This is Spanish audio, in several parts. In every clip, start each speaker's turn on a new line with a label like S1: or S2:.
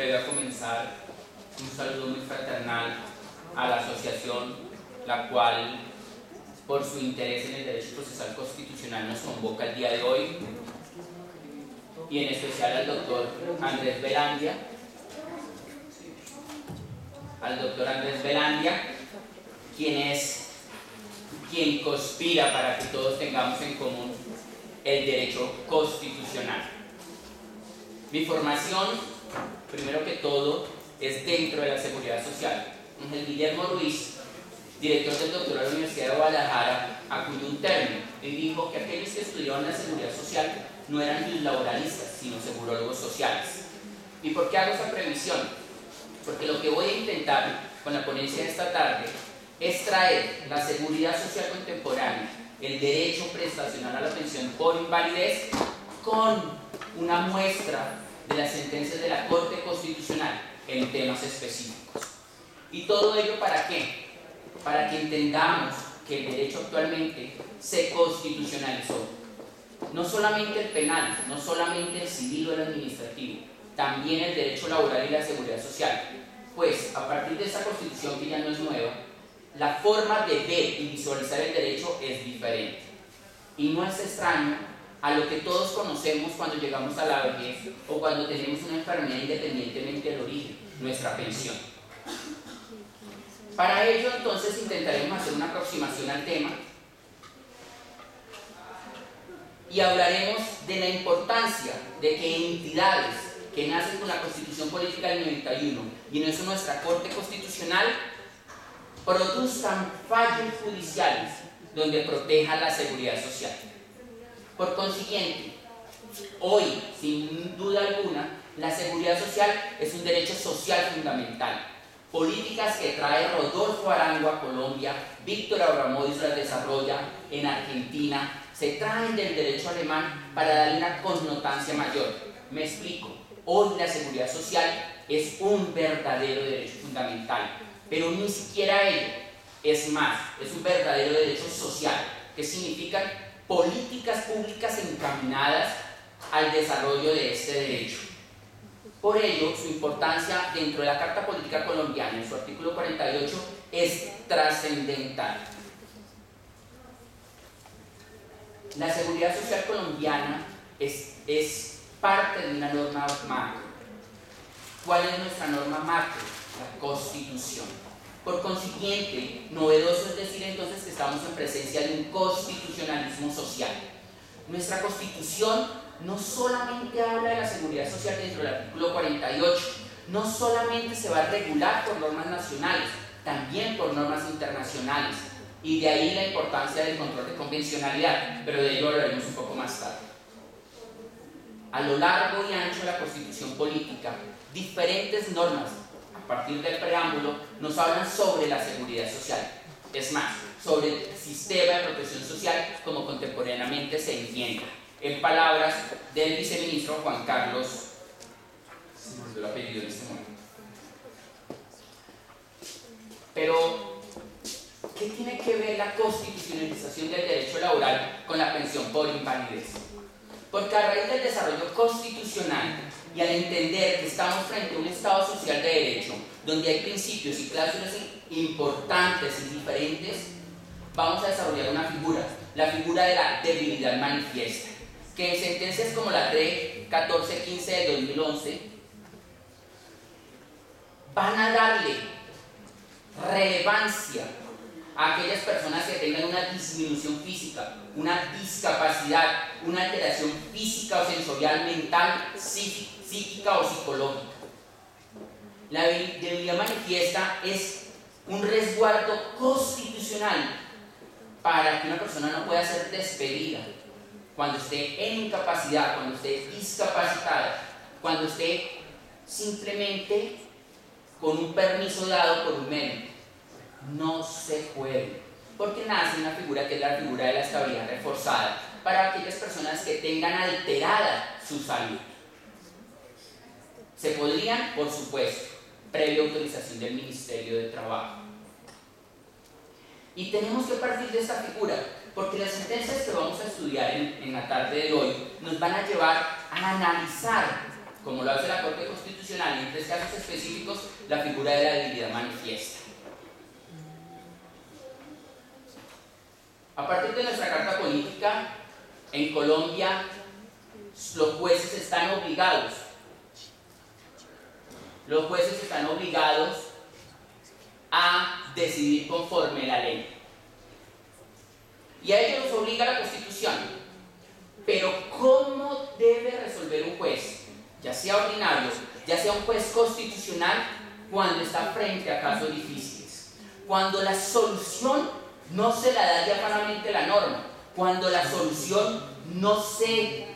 S1: Previo a comenzar, un saludo muy fraternal a la asociación, la cual, por su interés en el derecho procesal constitucional, nos convoca el día de hoy, y en especial al doctor Andrés Velandia, quien conspira para que todos tengamos en común el derecho constitucional. Mi formación, primero que todo, es dentro de la seguridad social. Ángel Guillermo Ruiz, director del doctorado de la Universidad de Guadalajara, acudió un término y dijo que aquellos que estudiaban la seguridad social no eran laboralistas, sino segurólogos sociales. ¿Y por qué hago esa previsión? Porque lo que voy a intentar con la ponencia de esta tarde es traer la seguridad social contemporánea, el derecho prestacional a la pensión por invalidez, con una muestra de las sentencias de la Corte Constitucional en temas específicos. ¿Y todo ello para qué? Para que entendamos que el derecho actualmente se constitucionalizó. No solamente el penal, no solamente el civil o el administrativo, también el derecho laboral y la seguridad social. Pues a partir de esa constitución, que ya no es nueva, la forma de ver y visualizar el derecho es diferente. Y no es extraño a lo que todos conocemos cuando llegamos a la vejez o cuando tenemos una enfermedad independientemente del origen, nuestra pensión. Para ello, entonces, intentaremos hacer una aproximación al tema y hablaremos de la importancia de que entidades que nacen con la Constitución Política del 91 y en eso nuestra Corte Constitucional produzcan fallos judiciales donde protejan la seguridad social. Por consiguiente, hoy, sin duda alguna, la seguridad social es un derecho social fundamental. Políticas que trae Rodolfo Arango a Colombia, Víctor Abramovich las desarrolla en Argentina, se traen del derecho alemán para darle una connotancia mayor. Me explico. Hoy la seguridad social es un verdadero derecho fundamental, pero ni siquiera ello. Es más, es un verdadero derecho social, que significan políticas públicas encaminadas al desarrollo de este derecho. Por ello, su importancia dentro de la Carta Política Colombiana, en su artículo 48, es trascendental. La seguridad social colombiana es parte de una norma macro. ¿Cuál es nuestra norma macro? La Constitución. Por consiguiente, novedoso es decir entonces que estamos en presencia de un constitucionalismo social. Nuestra Constitución no solamente habla de la seguridad social dentro del artículo 48, no solamente se va a regular por normas nacionales, también por normas internacionales, y de ahí la importancia del control de convencionalidad, pero de ello hablaremos un poco más tarde. A lo largo y ancho de la Constitución Política, diferentes normas, a partir del preámbulo, nos hablan sobre la seguridad social. Es más, sobre el sistema de protección social como contemporáneamente se entienda. En palabras del viceministro Juan Carlos, se me olvidó el apellido en este momento. Pero, ¿qué tiene que ver la constitucionalización del derecho laboral con la pensión por invalidez? Porque a raíz del desarrollo constitucional y al entender que estamos frente a un Estado social de derecho, donde hay principios y cláusulas importantes y diferentes, vamos a desarrollar una figura, la figura de la debilidad manifiesta, que en sentencias como la 1415 de 2011 van a darle relevancia a aquellas personas que tengan una disminución física, una discapacidad, una alteración física o sensorial, mental, psíquica o psicológica. La debilidad manifiesta es un resguardo constitucional para que una persona no pueda ser despedida cuando esté en incapacidad, cuando esté discapacitada, cuando esté simplemente con un permiso dado por un médico. No se puede, porque nace una figura que es la figura de la estabilidad reforzada para aquellas personas que tengan alterada su salud. Se podrían, por supuesto, previa autorización del Ministerio de Trabajo. Y tenemos que partir de esta figura, porque las sentencias que vamos a estudiar en la tarde de hoy nos van a llevar a analizar como lo hace la Corte Constitucional, y en 3 casos específicos, la figura de la debilidad manifiesta. A partir de nuestra Carta Política, en Colombia, los jueces están obligados a decidir conforme la ley. Y a ello los obliga la Constitución. Pero ¿cómo debe resolver un juez, ya sea ordinario, ya sea un juez constitucional, cuando está frente a casos difíciles? Cuando la solución no se la da diafanamente la norma, cuando la solución no se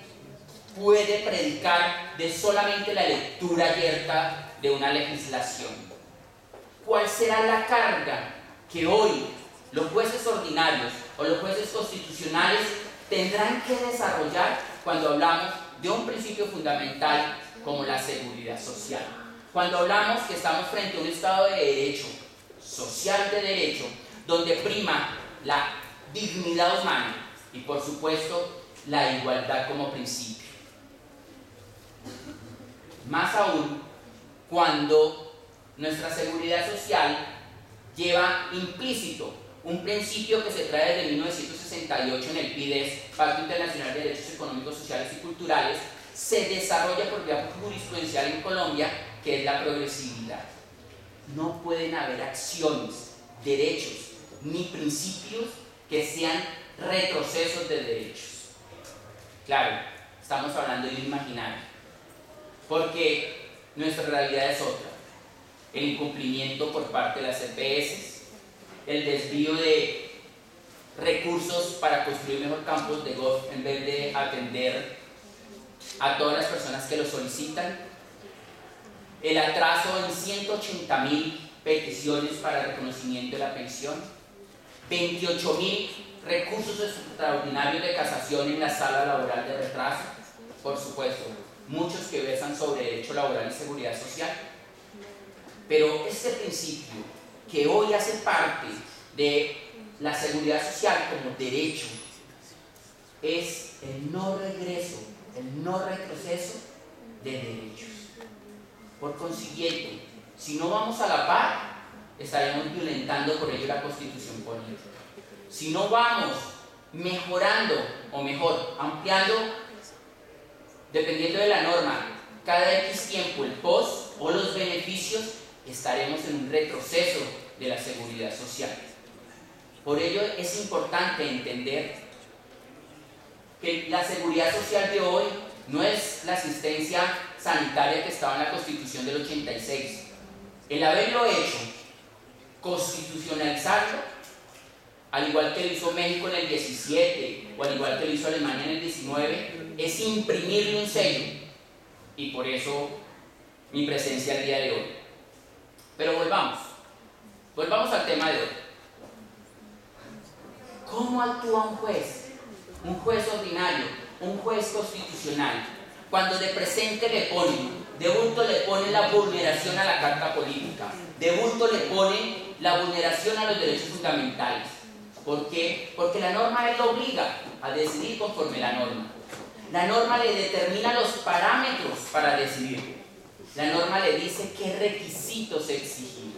S1: puede predicar de solamente la lectura abierta de una legislación. ¿Cuál será la carga que hoy los jueces ordinarios o los jueces constitucionales tendrán que desarrollar cuando hablamos de un principio fundamental como la seguridad social? Cuando hablamos que estamos frente a un Estado de derecho, social de derecho, donde prima la dignidad humana y por supuesto la igualdad como principio. Más aún cuando nuestra seguridad social lleva implícito un principio que se trae desde 1968 en el PIDES, Pacto Internacional de Derechos Económicos, Sociales y Culturales, se desarrolla por vía jurisprudencial en Colombia, que es la progresividad. No pueden haber acciones, derechos, ni principios que sean retrocesos de derechos. Claro, estamos hablando de un imaginario, porque nuestra realidad es otra. El incumplimiento por parte de las EPS, el desvío de recursos para construir mejor campos de golf en vez de atender a todas las personas que lo solicitan, el atraso en 180,000 peticiones para reconocimiento de la pensión, 28,000 recursos extraordinarios de casación en la sala laboral de retraso, por supuesto, muchos que versan sobre derecho laboral y seguridad social. Pero este principio, que hoy hace parte de la seguridad social como derecho, es el no regreso, el no retroceso de derechos. Por consiguiente, si no vamos a la par, estaremos violentando por ello la Constitución política. Si no vamos mejorando, o mejor, ampliando, dependiendo de la norma, cada X tiempo el post o los beneficios, estaremos en un retroceso de la seguridad social. Por ello es importante entender que la seguridad social de hoy no es la asistencia sanitaria que estaba en la Constitución del 86. El haberlo hecho, constitucionalizarlo, al igual que lo hizo México en el 17 o al igual que lo hizo Alemania en el 19, es imprimirle un sello, y por eso mi presencia el día de hoy. Pero volvamos al tema de hoy. ¿Cómo actúa un juez ordinario, un juez constitucional, cuando de presente le ponen, de bulto le ponen la vulneración a la Carta Política, de bulto le ponen la vulneración a los derechos fundamentales? ¿Por qué? Porque la norma él lo obliga a decidir conforme la norma. La norma le determina los parámetros para decidir. La norma le dice qué requisitos exigir.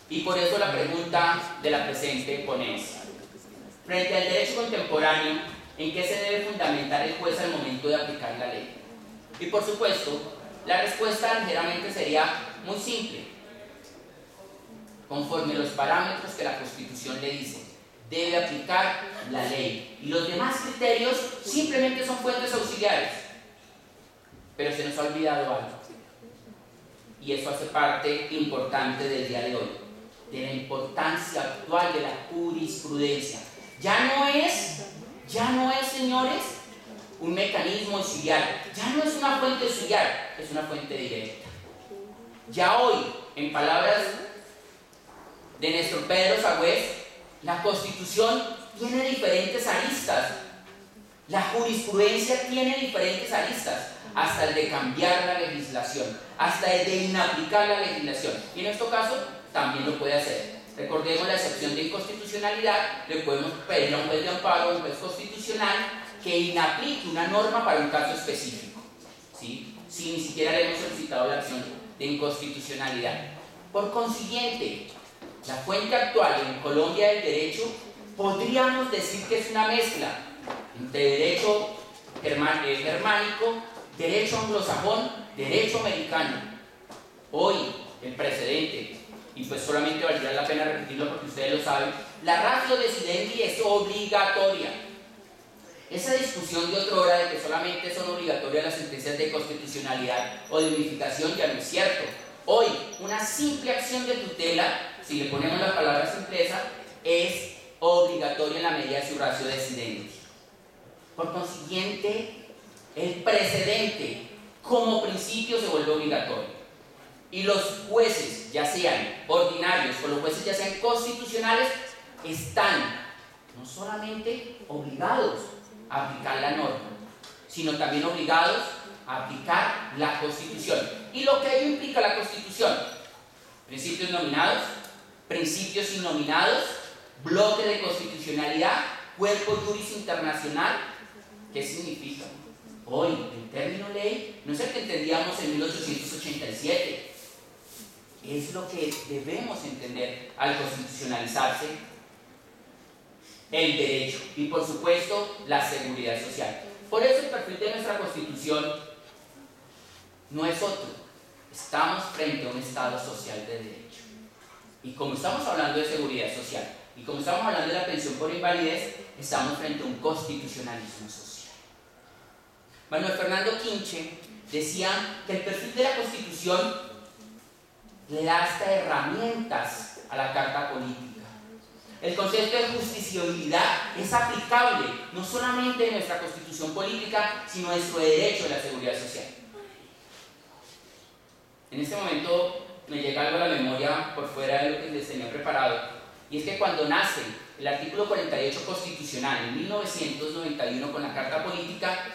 S1: Y por eso la pregunta de la presente ponencia. Frente al derecho contemporáneo, ¿en qué se debe fundamentar el juez al momento de aplicar la ley? Y por supuesto, la respuesta ligeramente sería muy simple. Conforme los parámetros que la Constitución le dice, debe aplicar la ley. Y los demás criterios simplemente son fuentes auxiliares. Pero se nos ha olvidado algo. Y eso hace parte importante del día de hoy, de la importancia actual de la jurisprudencia. Ya no es, señores, un mecanismo auxiliar, ya no es una fuente auxiliar, es una fuente directa. Ya hoy, en palabras de Néstor Pedro Sagüez, la Constitución tiene diferentes aristas, la jurisprudencia tiene diferentes aristas, hasta el de cambiar la legislación, hasta el de inaplicar la legislación, y en este caso también lo puede hacer. Recordemos la excepción de inconstitucionalidad, le podemos pedir a un juez de amparo, a un juez constitucional, que inaplique una norma para un caso específico, ¿sí? Si ni siquiera le hemos solicitado la acción de inconstitucionalidad. Por consiguiente, la fuente actual en Colombia del derecho podríamos decir que es una mezcla entre derecho germánico, derecho anglosajón, derecho americano. Hoy, el precedente, y pues solamente valdría la pena repetirlo porque ustedes lo saben, la ratio decidendi es obligatoria. Esa discusión de otrora de que solamente son obligatorias las sentencias de constitucionalidad o de unificación ya no es cierto. Hoy, una simple acción de tutela, si le ponemos la palabra simpleza, es obligatoria en la medida de su ratio decidendi. Por consiguiente, el precedente como principio se vuelve obligatorio. Y los jueces, ya sean ordinarios o los jueces ya sean constitucionales, están no solamente obligados a aplicar la norma, sino también obligados a aplicar la Constitución. Y lo que ello implica la Constitución: principios nominados, principios innominados, bloque de constitucionalidad, cuerpo juris internacional. ¿Qué significa? Hoy, el término ley no es el que entendíamos en 1887. Es lo que debemos entender al constitucionalizarse el derecho y, por supuesto, la seguridad social. Por eso el perfil de nuestra Constitución no es otro. Estamos frente a un Estado social de derecho. Y como estamos hablando de seguridad social y como estamos hablando de la pensión por invalidez, estamos frente a un constitucionalismo social. Manuel Fernando Quinche decía que el perfil de la Constitución le da hasta herramientas a la Carta Política. El concepto de justiciabilidad es aplicable no solamente en nuestra Constitución política, sino en nuestro derecho a la seguridad social. En este momento me llega algo a la memoria por fuera de lo que les tenía preparado, y es que cuando nace el artículo 48 constitucional en 1991 con la Carta Política,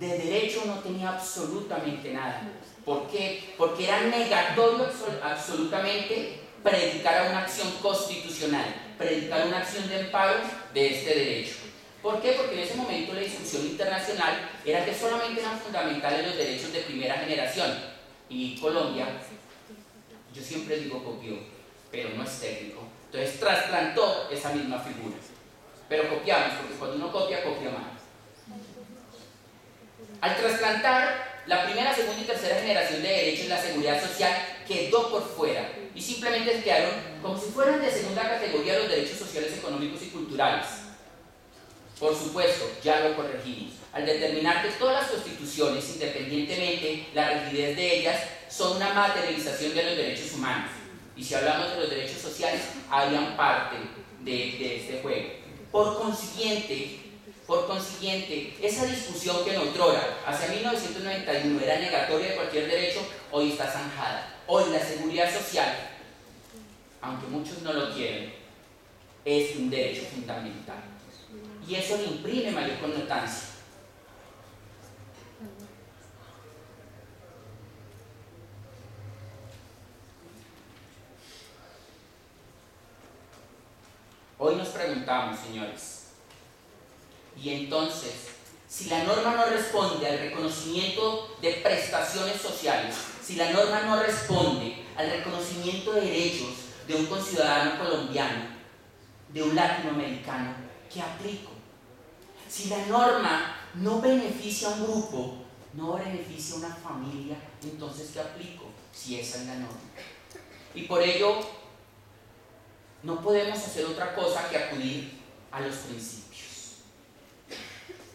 S1: de derecho no tenía absolutamente nada. ¿Por qué? Porque era negatorio absolutamente predicar una acción constitucional, predicar una acción de amparo de este derecho. ¿Por qué? Porque en ese momento la discusión internacional era que solamente eran fundamentales los derechos de primera generación, y Colombia, yo siempre digo copió, pero no es técnico, entonces trasplantó esa misma figura. Pero copiamos, porque cuando uno copia, copia mal. Al trasplantar la primera, segunda y tercera generación de derechos en la seguridad social, quedó por fuera y simplemente quedaron como si fueran de segunda categoría los derechos sociales, económicos y culturales. Por supuesto, ya lo corregimos al determinar que todas las constituciones, independientemente la rigidez de ellas, son una materialización de los derechos humanos, y si hablamos de los derechos sociales, harían parte de este juego. Por consiguiente, esa discusión que en otrora, hacia 1991, era negatoria de cualquier derecho, hoy está zanjada. Hoy la seguridad social, aunque muchos no lo quieren, es un derecho fundamental. Y eso le imprime mayor connotancia. Hoy nos preguntamos, señores, y entonces, si la norma no responde al reconocimiento de prestaciones sociales, si la norma no responde al reconocimiento de derechos de un conciudadano colombiano, de un latinoamericano, ¿qué aplico? Si la norma no beneficia a un grupo, no beneficia a una familia, entonces ¿qué aplico? Si esa es la norma. Y por ello, no podemos hacer otra cosa que acudir a los principios.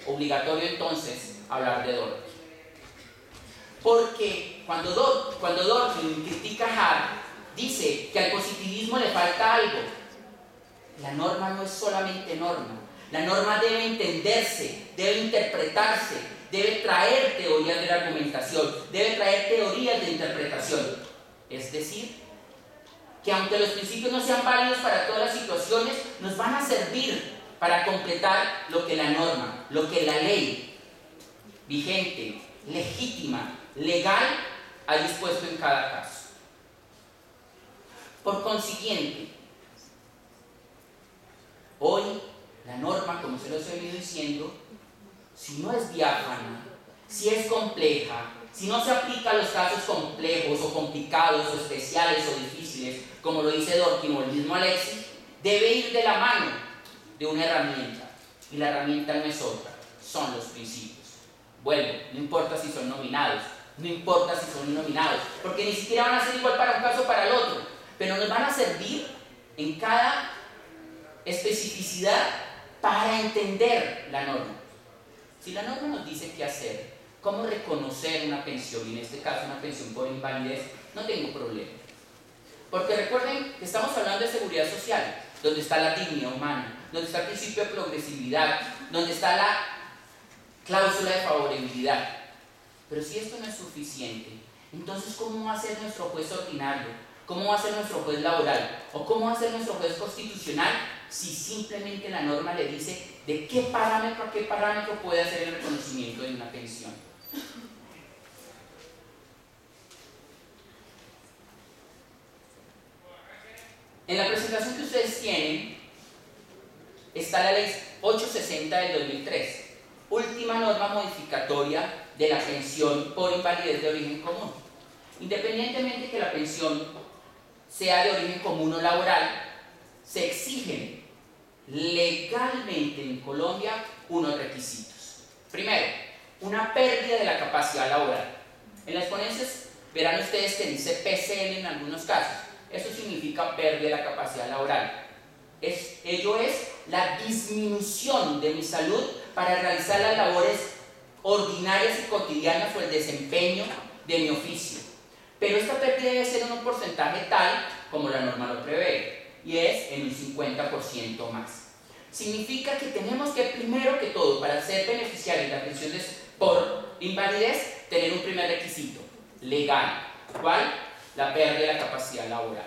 S1: Obligatorio entonces hablar de Dworkin. Porque cuando Dworkin critica a Hart, dice que al positivismo le falta algo. La norma no es solamente norma. La norma debe entenderse, debe interpretarse, debe traer teorías de la argumentación, debe traer teorías de interpretación. Es decir, que aunque los principios no sean válidos para todas las situaciones, nos van a servir para completar lo que la norma, lo que la ley vigente, legítima, legal, ha dispuesto en cada caso. Por consiguiente, hoy La norma, como se los he venido diciendo, si no es diáfana, si es compleja, si no se aplica a los casos complejos o complicados o especiales o difíciles, como lo dice Dworkin o el mismo Alexis, debe ir de la mano de una herramienta. Y la herramienta no es otra, son los principios. Vuelvo, no importa si son nominados, no importa si son nominados, porque ni siquiera van a ser igual para un caso o para el otro, pero nos van a servir en cada especificidad para entender la norma. Si la norma nos dice qué hacer, cómo reconocer una pensión, y en este caso una pensión por invalidez, no tengo problema. Porque recuerden que estamos hablando de seguridad social, donde está la dignidad humana, donde está el principio de progresividad, donde está la cláusula de favorabilidad. Pero si esto no es suficiente, entonces ¿cómo va a ser nuestro juez ordinario? ¿Cómo va a ser nuestro juez laboral? ¿O cómo va a ser nuestro juez constitucional si simplemente la norma le dice de qué parámetro a qué parámetro puede hacer el reconocimiento de una pensión? En la presentación que ustedes tienen está la ley 860 del 2003, última norma modificatoria de la pensión por invalidez de origen común. Independientemente que la pensión sea de origen común o laboral, se exigen legalmente en Colombia unos requisitos. Primero, una pérdida de la capacidad laboral. En las ponencias verán ustedes que dice PCL en algunos casos. Eso significa pérdida de la capacidad laboral. Ello es la disminución de mi salud para realizar las labores ordinarias y cotidianas o el desempeño de mi oficio. Pero esta pérdida debe ser en un porcentaje tal como la norma lo prevé, y es en un 50% más. Significa que tenemos que, primero que todo, para ser beneficiarios de la pensión por invalidez, tener un primer requisito legal. ¿Cuál? La pérdida de la capacidad laboral.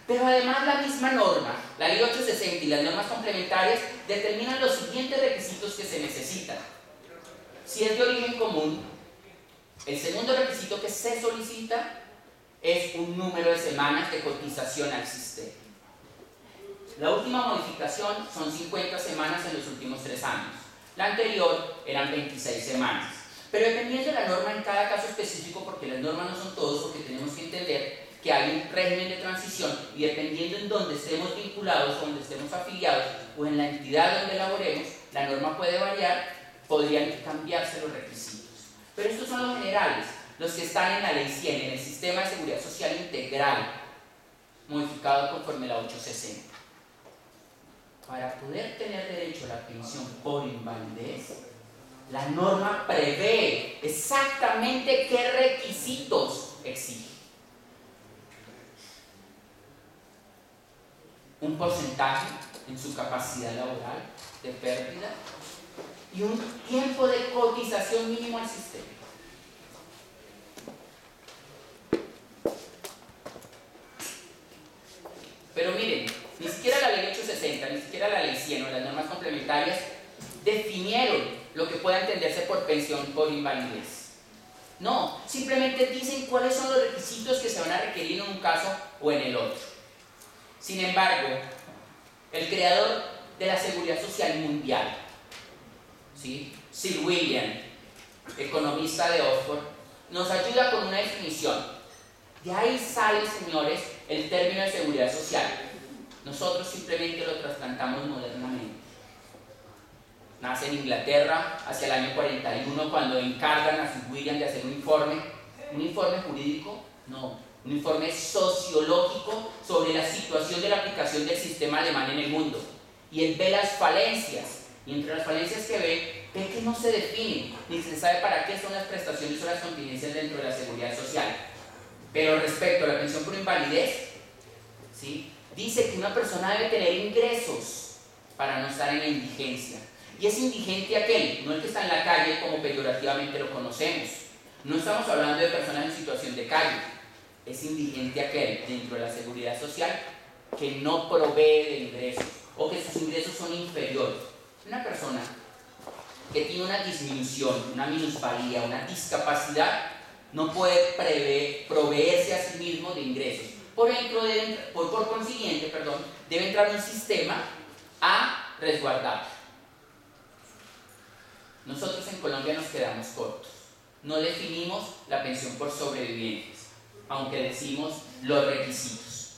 S1: Pero además la misma norma, la ley 860 y las normas complementarias, determinan los siguientes requisitos que se necesitan. Si es de origen común, el segundo requisito que se solicita es un número de semanas de cotización al sistema. La última modificación son 50 semanas en los últimos 3 años. La anterior eran 26 semanas. Pero dependiendo de la norma en cada caso específico, porque las normas no son todos, porque tenemos que entender que hay un régimen de transición y dependiendo en dónde estemos vinculados, donde estemos afiliados o en la entidad donde laboremos, la norma puede variar, podrían cambiarse los requisitos. Pero estos son los generales, los que están en la ley 100, en el sistema de seguridad social integral, modificado conforme la 860. Para poder tener derecho a la pensión por invalidez, la norma prevé exactamente qué requisitos exige. Un porcentaje en su capacidad laboral de pérdida y un tiempo de cotización mínimo al sistema. Pero miren, ni siquiera la ley 860, ni siquiera la ley 100 o las normas complementarias definieron lo que pueda entenderse por pensión por invalidez. No, simplemente dicen cuáles son los requisitos que se van a requerir en un caso o en el otro. Sin embargo, el creador de la seguridad social mundial, ¿sí? Sir William, economista de Oxford, nos ayuda con una definición. De ahí sale, señores, el término de seguridad social. Nosotros simplemente lo trasplantamos modernamente. Nace en Inglaterra hacia el año 41 cuando encargan a Sir William de hacer un informe jurídico, no, un informe sociológico sobre la situación de la aplicación del sistema alemán en el mundo. Y él ve las falencias, y entre las falencias que ve que no se definen, ni se sabe para qué son las prestaciones o las contingencias dentro de la seguridad social. Pero respecto a la pensión por invalidez, ¿sí?, dice que una persona debe tener ingresos para no estar en la indigencia. Y es indigente aquel, no el que está en la calle como peyorativamente lo conocemos. No estamos hablando de personas en situación de calle. Es indigente aquel dentro de la seguridad social que no provee de ingresos o que sus ingresos son inferiores. Una persona que tiene una disminución, una minusvalía, una discapacidad, no puede proveerse a sí mismo de ingresos. Por consiguiente, debe entrar un sistema a resguardado. Nosotros en Colombia nos quedamos cortos. No definimos la pensión por sobrevivientes, aunque decimos los requisitos.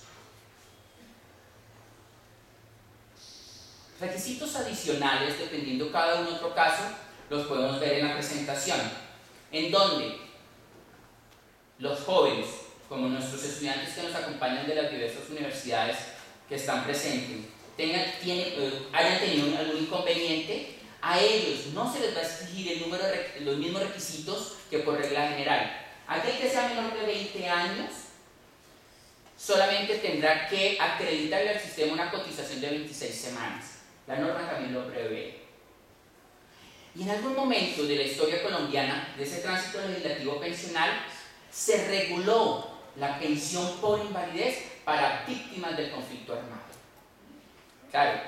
S1: Requisitos adicionales, dependiendo cada uno otro caso, los podemos ver en la presentación, en donde los jóvenes, como nuestros estudiantes que nos acompañan de las diversas universidades que están presentes, hayan tenido algún inconveniente, a ellos no se les va a exigir los mismos requisitos que por regla general. Aquel que sea menor de 20 años solamente tendrá que acreditarle al sistema una cotización de 26 semanas. La norma también lo prevé. Y en algún momento de la historia colombiana, de ese tránsito legislativo pensional, se reguló la pensión por invalidez para víctimas del conflicto armado. Claro,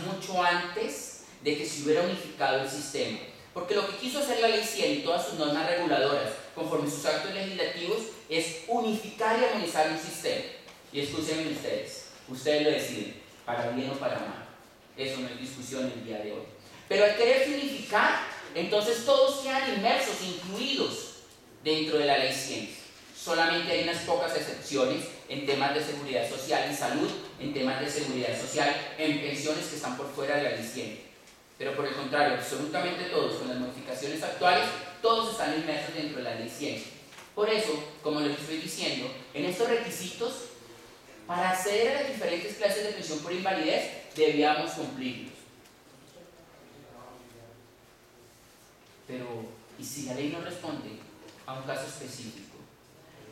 S1: mucho antes de que se hubiera unificado el sistema. Porque lo que quiso hacer la Ley 100 y todas sus normas reguladoras, conforme sus actos legislativos, es unificar y armonizar un sistema. Y escúchenme ustedes lo deciden, para bien o para mal. Eso no es discusión el día de hoy. Pero al querer unificar, entonces todos quedan inmersos, incluidos dentro de la Ley 100. Solamente hay unas pocas excepciones en temas de seguridad social y salud, en temas de seguridad social, en pensiones que están por fuera de la Ley 100. Pero por el contrario, absolutamente todos, con las modificaciones actuales, todos están inmersos dentro de la Ley 100. Por eso, como les estoy diciendo, en estos requisitos, para acceder a las diferentes clases de pensión por invalidez, debíamos cumplirlos. Pero, ¿y si la ley no responde a un caso específico?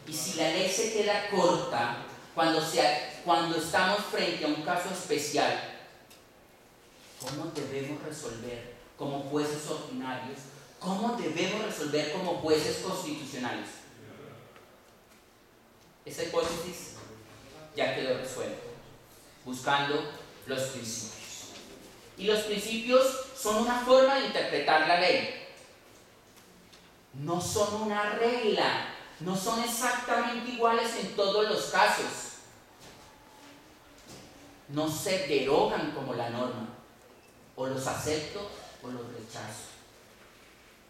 S1: ¿Y si la ley se queda corta cuando estamos frente a un caso especial? ¿Cómo debemos resolver como jueces ordinarios? ¿Cómo debemos resolver como jueces constitucionales? Esa hipótesis ya quedó resuelta, buscando los principios. Y los principios son una forma de interpretar la ley. No son una regla, no son exactamente iguales en todos los casos. No se derogan como la norma. O los acepto o los rechazo.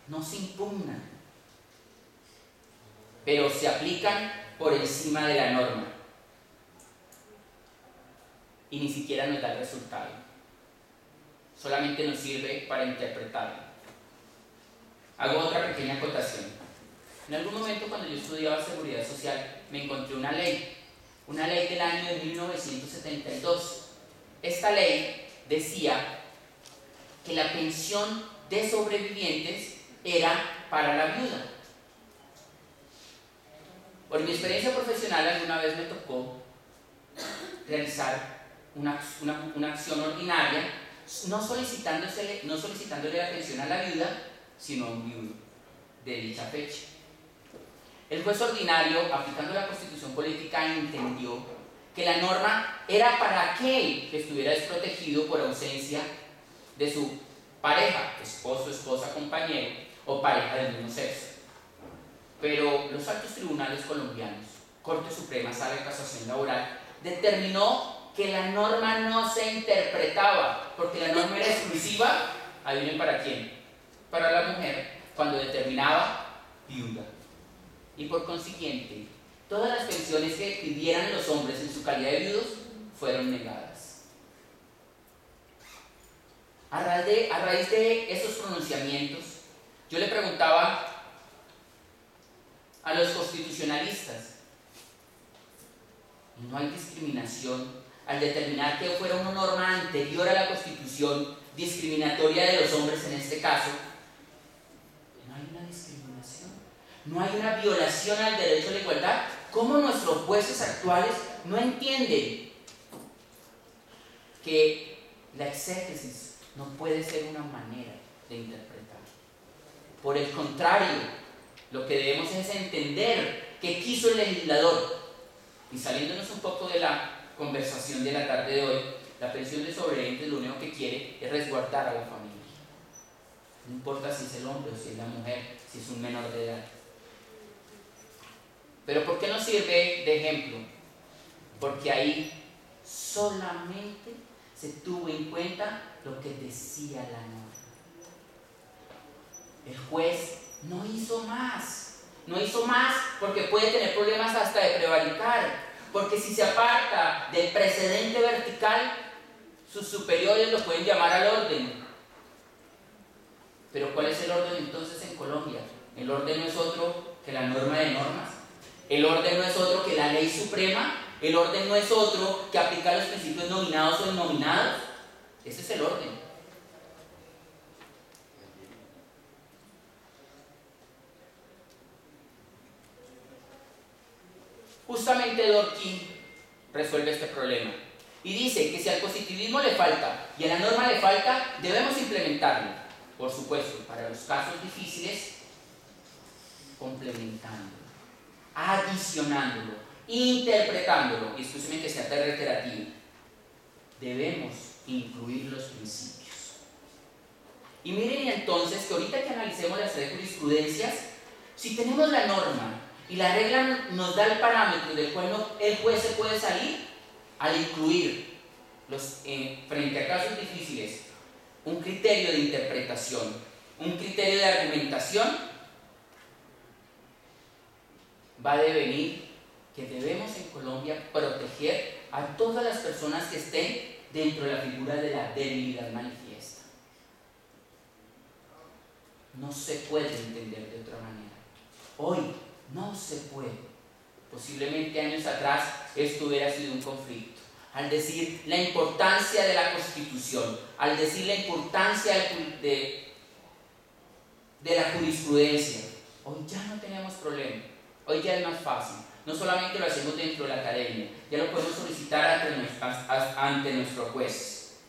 S1: No se impugnan, pero se aplican por encima de la norma. Y ni siquiera nos da el resultado. Solamente nos sirve para interpretarlo. Hago otra pequeña acotación. En algún momento cuando yo estudiaba seguridad social, me encontré una ley del año de 1972. Esta ley decía que la pensión de sobrevivientes era para la viuda. Por mi experiencia profesional, alguna vez me tocó realizar una acción ordinaria, no solicitándole la pensión a la viuda, sino a un viudo de dicha fecha. El juez ordinario, aplicando la Constitución política, entendió que la norma era para aquel que estuviera desprotegido por ausencia de su pareja, esposo, esposa, compañero o pareja del mismo sexo. Pero los altos tribunales colombianos, Corte Suprema, Sala de Casación Laboral, determinó que la norma no se interpretaba, porque la norma era exclusiva, adivinen para quién, para la mujer, cuando determinaba viuda. Y por consiguiente, todas las pensiones que pidieran los hombres en su calidad de viudos fueron negadas. A raíz de esos pronunciamientos, yo le preguntaba a los constitucionalistas, ¿no hay discriminación al determinar que fuera una norma anterior a la Constitución discriminatoria de los hombres en este caso? No hay una discriminación, no hay una violación al derecho a la igualdad. ¿Cómo nuestros jueces actuales no entienden que la exégesis no puede ser una manera de interpretar? Por el contrario, lo que debemos es entender qué quiso el legislador. Y saliéndonos un poco de la conversación de la tarde de hoy, la pensión de sobrevivientes lo único que quiere es resguardar a la familia. No importa si es el hombre o si es la mujer, si es un menor de edad. Pero ¿por qué nos sirve de ejemplo? Porque ahí solamente se tuvo en cuenta lo que decía la norma. El juez no hizo más porque puede tener problemas hasta de prevaricar, porque si se aparta del precedente vertical, sus superiores lo pueden llamar al orden. Pero ¿cuál es el orden entonces en Colombia? El orden no es otro que la norma de normas, el orden no es otro que la ley suprema, el orden no es otro que aplicar los principios nominados o innominados. Ese es el orden. Justamente Dworkin resuelve este problema y dice que si al positivismo le falta y a la norma le falta, debemos implementarlo, por supuesto, para los casos difíciles, complementándolo, adicionándolo, interpretándolo, y excúsenme que sea tan reiterativo, debemos incluir los principios. Y miren entonces que ahorita que analicemos las tres jurisprudencias, si tenemos la norma y la regla nos da el parámetro del cual el juez se puede salir, al incluir frente a casos difíciles un criterio de interpretación, un criterio de argumentación, va a devenir que debemos en Colombia proteger a todas las personas que estén dentro de la figura de la debilidad manifiesta. No se puede entender de otra manera. Hoy no se puede. Posiblemente años atrás esto hubiera sido un conflicto. Al decir la importancia de la Constitución, al decir la importancia de la jurisprudencia, hoy ya no tenemos problema. Hoy ya es más fácil. No solamente lo hacemos dentro de la academia, ya lo podemos solicitar ante nuestro juez.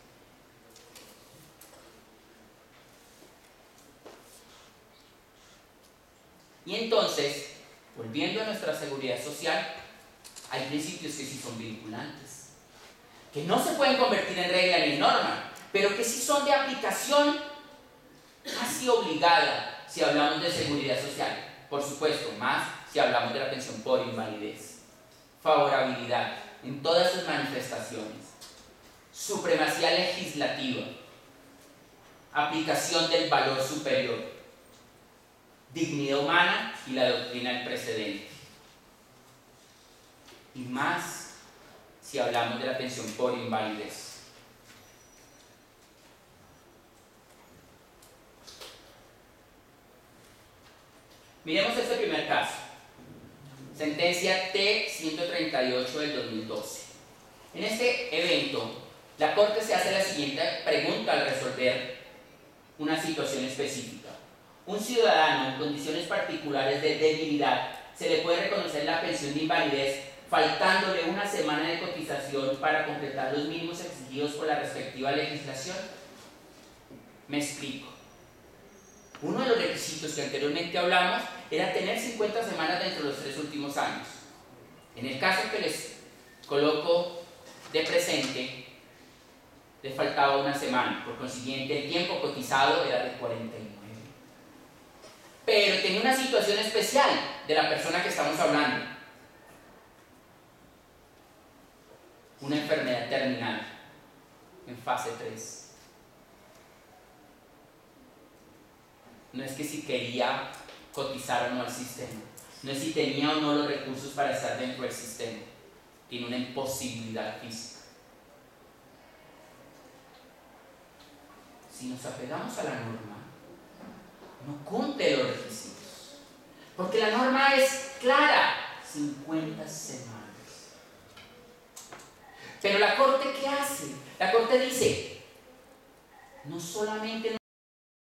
S1: Y entonces, volviendo a nuestra seguridad social, hay principios que sí son vinculantes, que no se pueden convertir en regla ni en norma, pero que sí son de aplicación casi obligada si hablamos de seguridad social. Por supuesto, más si hablamos de la pensión por invalidez. Favorabilidad en todas sus manifestaciones. Supremacía legislativa. Aplicación del valor superior. Dignidad humana y la doctrina del precedente. Y más si hablamos de la pensión por invalidez. Miremos este primer caso. Sentencia T-138 del 2012. En este evento, la Corte se hace la siguiente pregunta al resolver una situación específica. Un ciudadano en condiciones particulares de debilidad se le puede reconocer la pensión de invalidez faltándole una semana de cotización para completar los mínimos exigidos por la respectiva legislación. Me explico. Uno de los requisitos que anteriormente hablamos era tener 50 semanas dentro de los 3 últimos años. En el caso que les coloco de presente, le faltaba una semana, por consiguiente el tiempo cotizado era de 49. Pero tenía una situación especial de la persona que estamos hablando. Una enfermedad terminal en fase 3. No es que si quería cotizar o no al sistema, no es si tenía o no los recursos para estar dentro del sistema, tiene una imposibilidad física. Si nos apegamos a la norma, no cumple los requisitos, porque la norma es clara, 50 semanas. Pero la Corte, ¿qué hace? La Corte dice, no solamente